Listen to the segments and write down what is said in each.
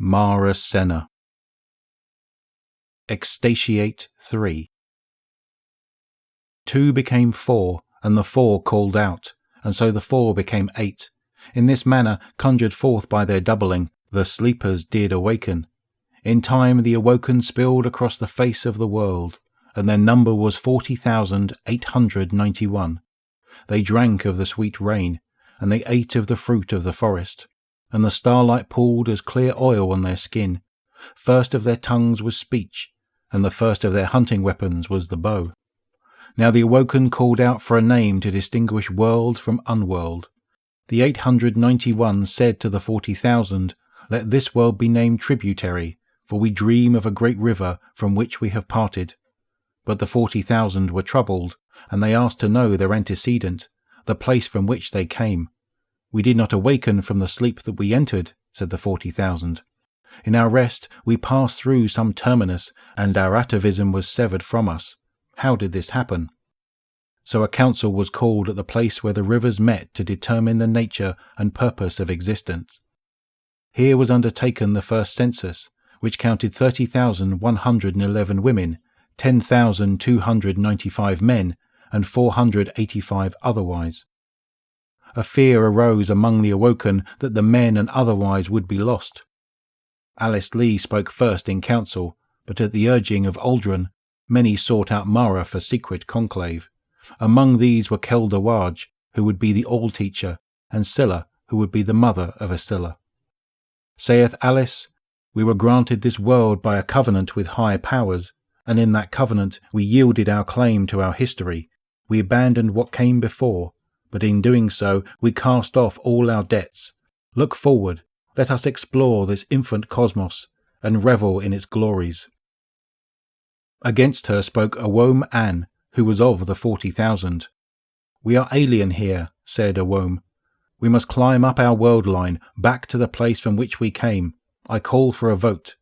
Marasenna. Ecstasiate 3. 2 became 4, and the 4 called out, and so the 4 became 8. In this manner, conjured forth by their doubling, the sleepers did awaken. In time the awoken spilled across the face of the world, and their number was 40,891. They drank of the sweet rain, and they ate of the fruit of the forest, and the starlight pooled as clear oil on their skin. First of their tongues was speech, and the first of their hunting weapons was the bow. Now the awoken called out for a name to distinguish world from unworld. The 891 said to the 40,000, "Let this world be named tributary, for we dream of a great river from which we have parted." But the 40,000 were troubled, and they asked to know their antecedent, the place from which they came. "We did not awaken from the sleep that we entered," said the 40,000. "In our rest we passed through some terminus, and our atavism was severed from us. How did this happen?" So a council was called at the place where the rivers met to determine the nature and purpose of existence. Here was undertaken the first census, which counted 30,111 women, 10,295 men, and 485 otherwise. A fear arose among the awoken that the men and otherwise would be lost. Alice Lee spoke first in council, but at the urging of Aldrin, many sought out Mara for secret conclave. Among these were Keldawaj, who would be the all-teacher, and Scylla, who would be the mother of Ascilla. Saith Alice, "We were granted this world by a covenant with high powers, and in that covenant we yielded our claim to our history. We abandoned what came before, but in doing so we cast off all our debts. Look forward, let us explore this infant cosmos, and revel in its glories." Against her spoke Awome Anne, who was of the 40,000. "We are alien here," said Awome. "We must climb up our world line, back to the place from which we came. I call for a vote."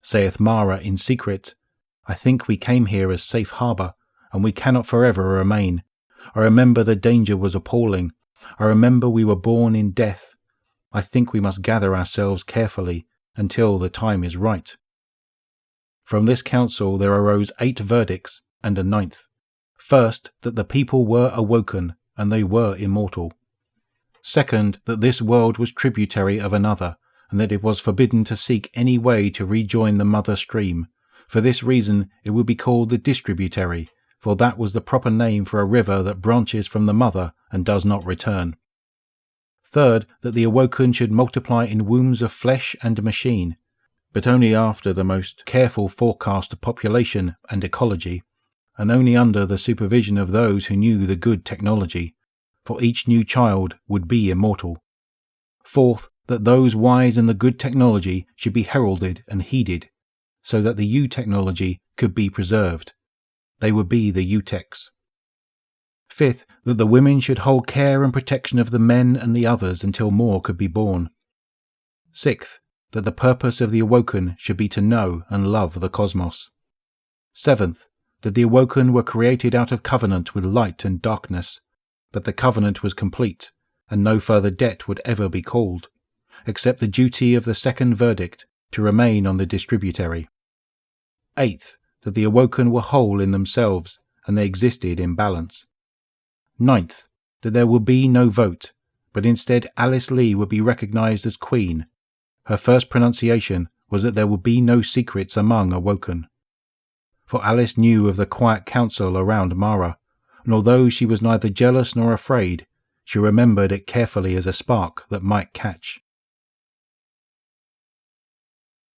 Saith Mara in secret, "I think we came here as safe harbour, and we cannot forever remain. I remember the danger was appalling. I remember we were born in death. I think we must gather ourselves carefully until the time is right." From this council there arose 8 verdicts and a 9th. First, that the people were awoken, and they were immortal. Second, that this world was tributary of another, and that it was forbidden to seek any way to rejoin the mother stream. For this reason it would be called the distributary, for that was the proper name for a river that branches from the mother and does not return. Third, that the awoken should multiply in wombs of flesh and machine, but only after the most careful forecast of population and ecology, and only under the supervision of those who knew the good technology, for each new child would be immortal. Fourth, that those wise in the good technology should be heralded and heeded, so that the U-technology could be preserved. They would be the U-techs. Fifth, that the women should hold care and protection of the men and the others until more could be born. Sixth, that the purpose of the awoken should be to know and love the cosmos. Seventh, that the awoken were created out of covenant with light and darkness, but the covenant was complete, and no further debt would ever be called, except the duty of the second verdict to remain on the distributary. Eighth, that the awoken were whole in themselves, and they existed in balance. Ninth, that there would be no vote, but instead Alice Lee would be recognized as queen. Her first pronunciation was that there would be no secrets among awoken. For Alice knew of the quiet council around Mara, and although she was neither jealous nor afraid, she remembered it carefully as a spark that might catch.